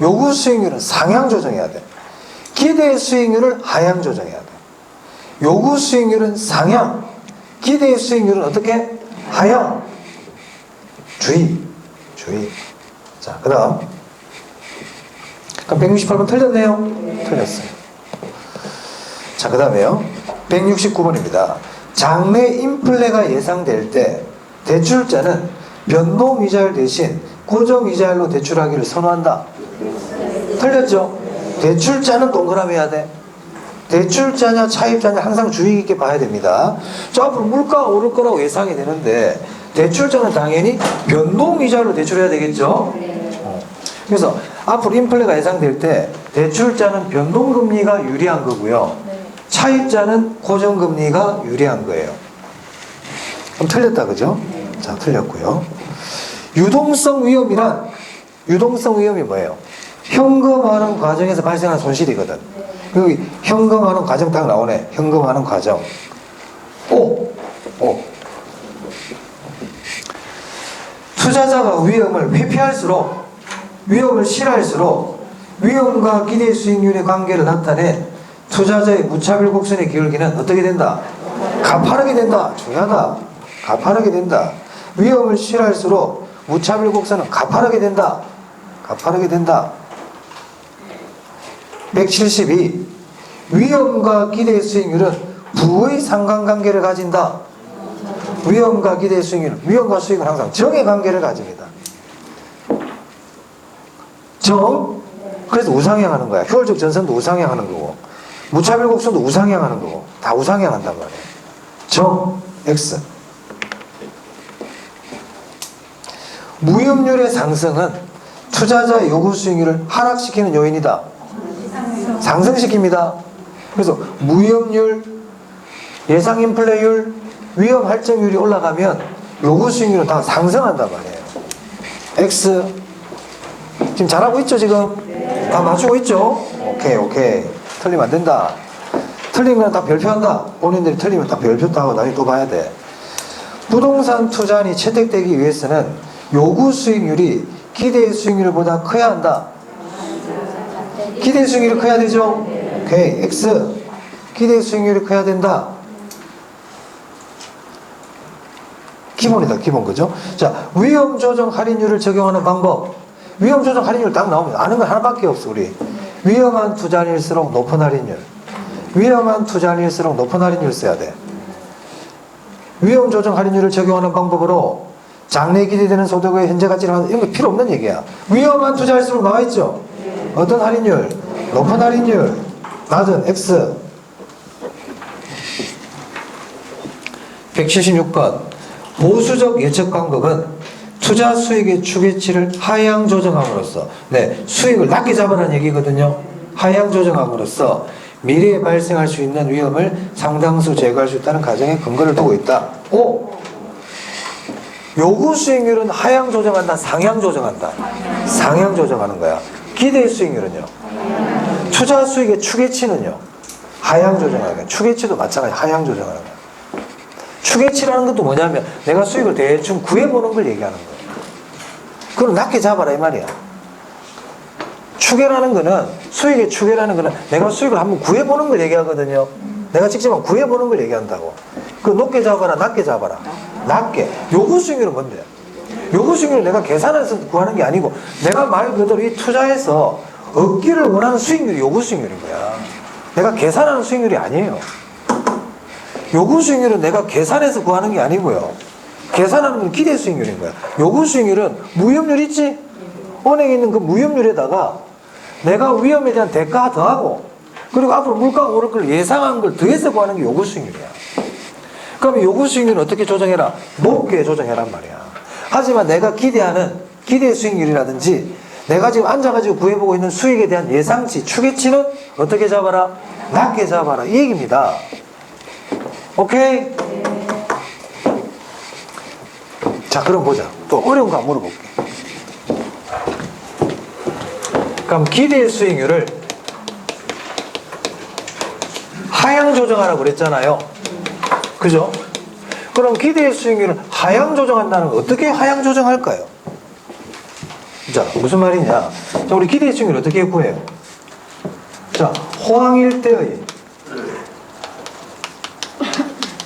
[SPEAKER 1] 요구 수익률은 상향 조정해야 돼. 기대 수익률을 하향 조정해야 돼. 요구 수익률은 상향, 기대 수익률은 어떻게? 하향. 주의. 자, 그 다음. 그럼 168번 틀렸네요? 틀렸어요. 자, 그 다음에요. 169번입니다. 장래 인플레가 예상될 때 대출자는 변동이자율 대신 고정이자율로 대출하기를 선호한다. 틀렸죠? 대출자는 동그라미 해야 돼. 대출자냐 차입자냐 항상 주의 깊게 봐야 됩니다. 저 앞으로 물가가 오를 거라고 예상이 되는데 대출자는 당연히 변동이자율로 대출해야 되겠죠? 그래서 앞으로 인플레가 예상될 때 대출자는 변동금리가 유리한 거고요. 차입자는 고정금리가 유리한 거예요. 그럼 틀렸다, 그죠? 자, 틀렸고요. 유동성 위험이 뭐예요? 현금화하는 과정에서 발생한 손실이거든. 여기 현금화하는 과정 딱 나오네. 현금화하는 과정. 투자자가 위험을 회피할수록, 위험을 싫어할수록 위험과 기대 수익률의 관계를 나타낸 투자자의 무차별 곡선의 기울기는 어떻게 된다? 가파르게 된다. 중요하다. 가파르게 된다. 위험을 싫어할수록 무차별 곡선은 가파르게 된다. 가파르게 된다. 172. 위험과 기대 수익률은 부의 상관관계를 가진다. 위험과 기대 수익률, 위험과 수익은 항상 정의 관계를 가집니다. 정, 그래서 우상향하는 거야. 효율적 전선도 우상향하는 거고, 무차별 곡선도 우상향하는 거고, 다 우상향한단 말이에요. 정, X. 무이율의 상승은 투자자의 요구 수익률을 하락시키는 요인이다. 상승시킵니다. 그래서 무이율, 예상 인플레율, 위험 할증률이 올라가면 요구 수익률은 다 상승한단 말이에요. X. 지금 잘하고 있죠, 지금? 다 맞추고 있죠? 오케이. 틀리면 안 된다. 틀리면 다 별표한다. 본인들이 틀리면 다 별표도 하고 나중에 또 봐야 돼. 부동산 투자안이 채택되기 위해서는 요구 수익률이 기대 수익률보다 커야 한다. 기대 수익률이 커야 되죠? 오케이. X. 기대 수익률이 커야 된다. 기본이다, 기본. 그죠? 자, 위험 조정 할인율을 적용하는 방법. 위험 조정 할인율 딱 나오면 아는 건 하나밖에 없어, 우리. 위험한 투자일수록 높은 할인율. 위험한 투자일수록 높은 할인율 써야 돼. 위험 조정 할인율을 적용하는 방법으로 장래 기대되는 소득의 현재 가치를 하는, 이런 거 필요 없는 얘기야. 위험한 투자일수록 나와 있죠? 어떤 할인율? 높은 할인율. 낮은 X. 176번. 보수적 예측 방법은 투자 수익의 추계치를 하향 조정함으로써, 수익을 낮게 잡으라는 얘기거든요. 하향 조정함으로써 미래에 발생할 수 있는 위험을 상당수 제거할 수 있다는 가정에 근거를 두고 있다. 요구 수익률은 하향 조정한다, 상향 조정한다? 상향 조정하는 거야. 기대 수익률은요? 투자 수익의 추계치는요? 하향 조정하는 거야. 추계치도 마찬가지 하향 조정하는 거야. 추계치라는 것도 뭐냐면 내가 수익을 대충 구해보는 걸 얘기하는 거예요. 그걸 낮게 잡아라 이 말이야. 추계라는 거는, 수익의 추계라는 거는 내가 수익을 한번 구해보는 걸 얘기하거든요. 내가 직접 구해보는 걸 얘기한다고. 그 높게 잡아라, 낮게 잡아라. 낮게. 요구 수익률은 뭔데? 요구 수익률은 내가 계산해서 구하는 게 아니고 내가 말 그대로 이 투자해서 얻기를 원하는 수익률이 요구 수익률인 거야. 내가 계산하는 수익률이 아니에요. 요구 수익률은 내가 계산해서 구하는 게 아니고요. 계산하는 건 기대 수익률인 거야. 요구 수익률은 무위험률 있지? 은행에 있는 그 무위험률에다가 내가 위험에 대한 대가 더하고, 그리고 앞으로 물가가 오를 걸 예상한 걸 더해서 구하는 게 요구 수익률이야. 그러면 요구 수익률은 어떻게 조정해라? 높게 조정해란 말이야. 하지만 내가 기대하는 기대 수익률이라든지 내가 지금 앉아가지고 구해보고 있는 수익에 대한 예상치, 추계치는 어떻게 잡아라? 낮게 잡아라. 이 얘기입니다. 오케이? 자, 그럼 보자. 또 어려운 거 한번 물어볼게. 그럼 기대 수익률을 하향 조정하라고 그랬잖아요. 그죠? 그럼 기대 수익률을 하향 조정한다는 건 어떻게 하향 조정할까요? 자, 무슨 말이냐? 자, 우리 기대 수익률 어떻게 구해요? 자,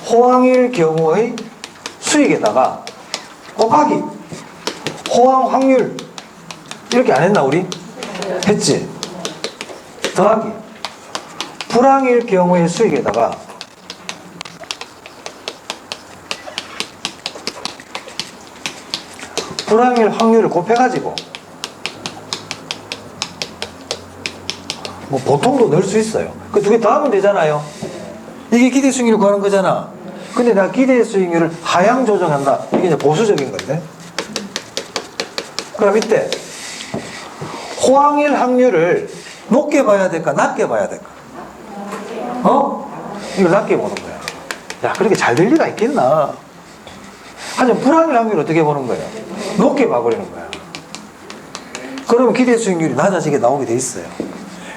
[SPEAKER 1] 호황일 경우의 수익에다가 곱하기 호황 확률 이렇게 안 했나 우리? 했지? 더하기 불황일 경우의 수익에다가 불황일 확률을 곱해가지고 뭐 보통도 넣을 수 있어요. 그 두 개 더하면 되잖아요. 이게 기대 수익률을 구하는 거잖아. 근데 내가 기대 수익률을 하향 조정한다. 이게 이제 보수적인 건데. 그럼 이때 호황일 확률을 높게 봐야 될까 낮게 봐야 될까? 이걸 낮게 보는 거야. 야, 그렇게 잘 될 리가 있겠나? 하지만 불황일 확률을 어떻게 보는 거예요? 높게 봐버리는 거야. 그러면 기대 수익률이 낮아지게 나오게 돼 있어요.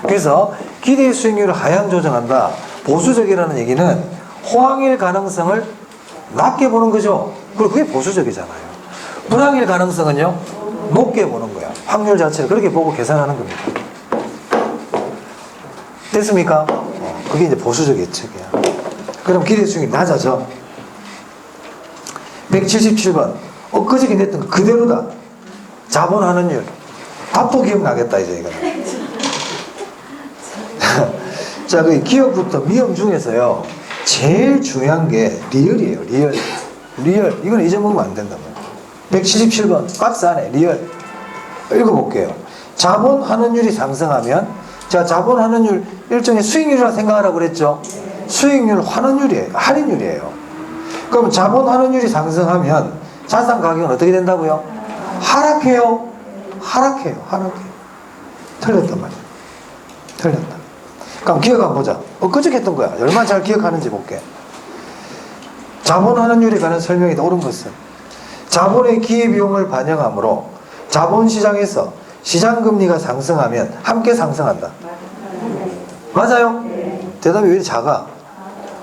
[SPEAKER 1] 그래서 기대 수익률을 하향 조정한다. 보수적이라는 얘기는 호황일 가능성을 낮게 보는 거죠. 그리고 그게 보수적이잖아요. 불황일 가능성은요, 높게 보는 거야. 확률 자체를 그렇게 보고 계산하는 겁니다. 됐습니까? 그게 이제 보수적 예측이야. 그럼 기대 수익률이 낮아져. 177번. 엊그저께 냈던 거 그대로다. 자본환원율. 답도 기억나겠다, 이제 이거는. 자, 그 기업부터 미험 중에서요, 제일 중요한 게 리얼이에요, 리얼. 리얼. 이건 잊어먹으면 안 된다고요. 177번. 박스 안에 리얼. 읽어볼게요. 자본환원율이 상승하면, 자, 자본환원율 일종의 수익률이라고 생각하라고 그랬죠? 수익률 환원율이에요. 할인율이에요. 그럼 자본환원율이 상승하면 자산 가격은 어떻게 된다고요? 하락해요. 하락해요. 하락해요. 틀렸단 말이에요. 틀렸다. 그럼 기억 한번 보자. 엊그저께 했던 거야. 얼마나 잘 기억하는지 볼게. 자본환원율에 관한 설명이 옳은 것은 자본의 기회비용을 반영하므로 자본시장에서 시장금리가 상승하면 함께 상승한다. 맞아요? 대답이 왜 이렇게 작아?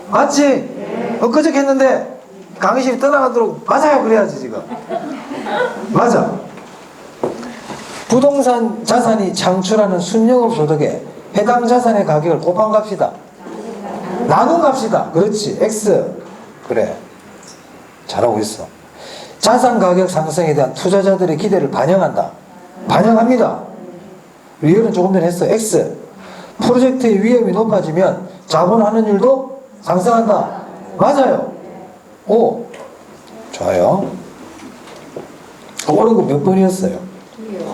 [SPEAKER 1] 맞지? 엊그저께 했는데 강의실이 떠나가도록 맞아요 그래야지 지금. 맞아. 부동산 자산이 창출하는 순영업 소득에 해당 자산의 가격을 곱한 값이다. 나눈 값이다. 그렇지. X. 그래. 잘하고 있어. 자산 가격 상승에 대한 투자자들의 기대를 반영한다. 반영합니다. 리얼은 조금 전에 했어. X. 프로젝트의 위험이 높아지면 자본환원율도 상승한다. 맞아요. 오. 좋아요. 옳은 거 몇 번이었어요?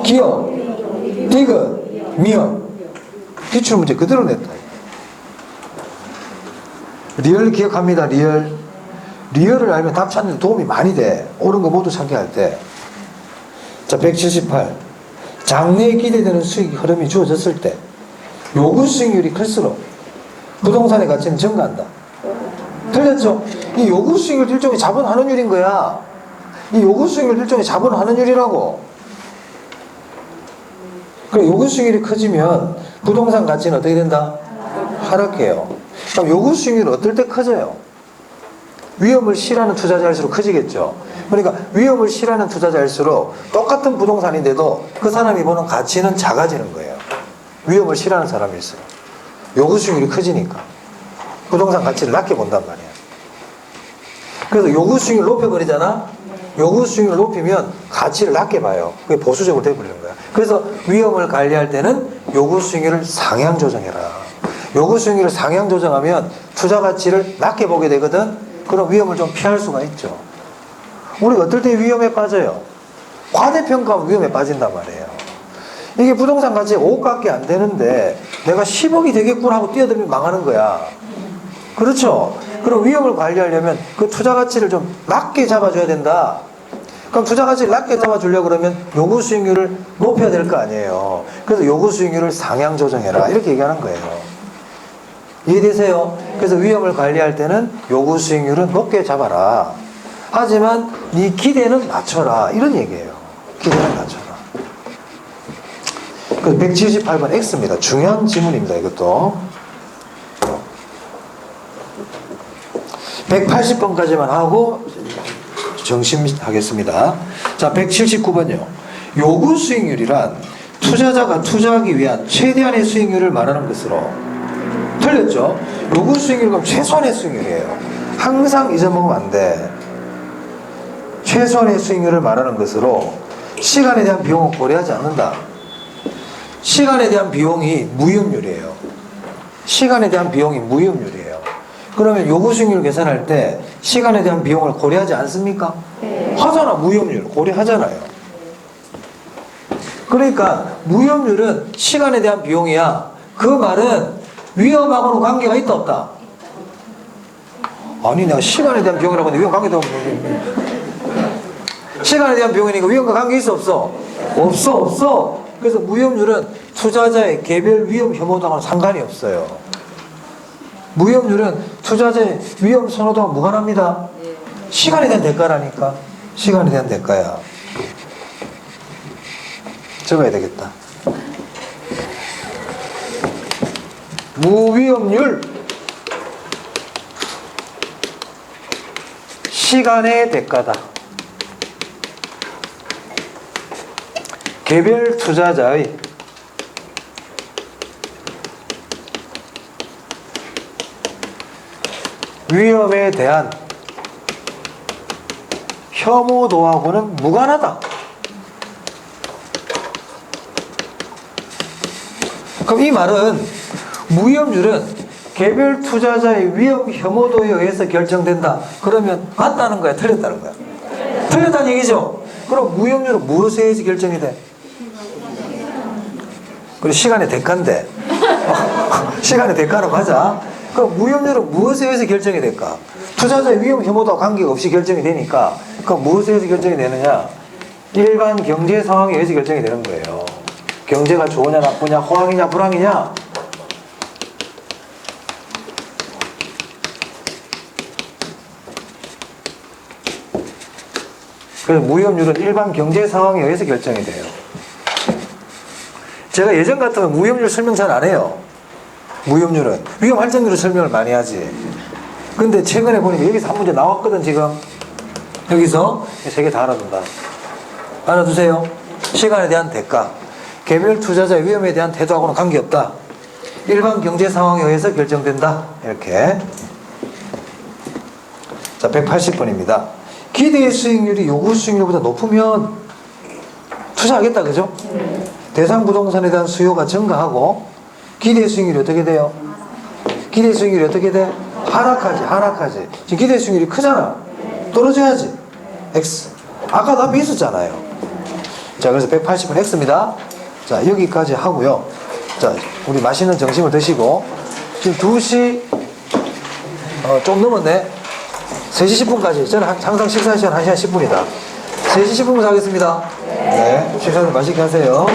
[SPEAKER 1] 기업, 디귿, 미역. 기출문제 그대로 냈다. 리얼 기억합니다. 리얼. 리얼을 알면 답 찾는 데 도움이 많이 돼. 옳은 거 모두 찾게 때. 자, 178. 장래에 기대되는 수익 흐름이 주어졌을 때 요구 수익률이 클수록 부동산의 가치는 증가한다. 틀렸죠? 이 요구 수익률 일종의 자본 환원율인 거야. 이 요구 수익률 일종의 자본 환원율이라고. 그럼 요구 수익률이 커지면 부동산 가치는 어떻게 된다? 하락해요. 그럼 요구 수익률은 어떨 때 커져요? 위험을 싫어하는 투자자일수록 커지겠죠. 그러니까 위험을 싫어하는 투자자일수록 똑같은 부동산인데도 그 사람이 보는 가치는 작아지는 거예요. 위험을 싫어하는 사람일수록. 요구 수익률이 커지니까 부동산 가치를 낮게 본단 말이야. 그래서 요구 수익률 높여버리잖아. 요구 수익률을 높이면 가치를 낮게 봐요. 그게 보수적으로 돼버리는 거야. 그래서 위험을 관리할 때는 요구 수익률을 상향 조정해라. 요구 수익률을 상향 조정하면 투자 가치를 낮게 보게 되거든. 그럼 위험을 좀 피할 수가 있죠. 우리가 어떨 때 위험에 빠져요? 과대평가하면 위험에 빠진단 말이에요. 이게 부동산 가치가 5억밖에 안 되는데 내가 10억이 되겠구나 하고 뛰어들면 망하는 거야. 그렇죠? 그럼 위험을 관리하려면 그 투자 가치를 좀 낮게 잡아줘야 된다. 그럼 투자 가치를 낮게 잡아주려고 그러면 요구 수익률을 높여야 될 거 아니에요. 그래서 요구 수익률을 상향 조정해라. 이렇게 얘기하는 거예요. 이해되세요? 그래서 위험을 관리할 때는 요구 수익률은 높게 잡아라. 하지만 네 기대는 낮춰라. 이런 얘기예요. 기대는 낮춰라. 그래서 178번 X입니다. 중요한 지문입니다. 이것도. 180번까지만 하고 정심하겠습니다. 자, 179번요. 요구 수익률이란 투자자가 투자하기 위한 최대한의 수익률을 말하는 것으로. 틀렸죠? 요구 수익률은 최소한의 수익률이에요. 항상 잊어먹으면 안 돼. 최소한의 수익률을 말하는 것으로 시간에 대한 비용을 고려하지 않는다. 시간에 대한 비용이 무이익률이에요. 시간에 대한 비용이 무이익률이에요. 그러면 요구 수익률 계산할 때 시간에 대한 비용을 고려하지 않습니까? 네. 하잖아. 무이익률 고려하잖아요. 그러니까 무이익률은 시간에 대한 비용이야. 그 말은 위험하고는 관계가 있다 없다? 아니 내가 시간에 대한 비용이라고 하는데 위험 관계도 없는. 시간에 대한 비용이니까 위험과 관계 있어 없어? 없어. 그래서 무이익률은 투자자의 개별 위험 혐오도와는 상관이 없어요. 무이익률은 투자자의 위험 선호도와 무관합니다. 시간에 대한 대가라니까. 시간에 대한 대가야. 적어야 되겠다. 무위험률 시간의 대가다. 개별 투자자의 위험에 대한 혐오도하고는 무관하다. 그럼 이 말은 무위험률은 개별 투자자의 위험 혐오도에 의해서 결정된다. 그러면 맞다는 거야? 틀렸다는 거야? 틀렸다는 얘기죠? 그럼 무위험률은 무엇에 의해서 결정이 돼? 그리고 시간의 대가인데 시간의 대가로 가자. 그럼 무위험률은 무엇에 의해서 결정이 될까? 투자자의 위험 혐오도와 관계가 없이 결정이 되니까 그럼 무엇에 의해서 결정이 되느냐? 일반 경제 상황에 의해서 결정이 되는 거예요. 경제가 좋으냐 나쁘냐 호황이냐 불황이냐. 그래서 무위험률은 일반 경제 상황에 의해서 결정이 돼요. 제가 예전 같으면 무위험률 설명 잘 안 해요. 무위험률은 위험 할증률을 설명을 많이 하지. 근데 최근에 보니까 여기서 한 문제 나왔거든. 지금 여기서 세 개 다 알아둔다. 알아두세요. 시간에 대한 대가, 개별 투자자의 위험에 대한 태도하고는 관계없다. 일반 경제 상황에 의해서 결정된다. 이렇게. 자, 180번입니다. 기대의 수익률이 요구 수익률보다 높으면 투자하겠다. 그죠? 대상 부동산에 대한 수요가 증가하고 기대 수익률이 어떻게 돼요? 기대 수익률이 어떻게 돼? 하락하지. 지금 기대 수익률이 크잖아. 떨어져야지. X. 아까도 앞에 있었잖아요. 자, 그래서 180은 X입니다. 자, 여기까지 하고요. 자, 우리 맛있는 점심을 드시고 지금 2시 좀 넘었네. 3시 10분까지. 저는 항상 식사 시간 1시간 10분이다. 3시 10분부터 하겠습니다. 네. 식사를 맛있게 하세요.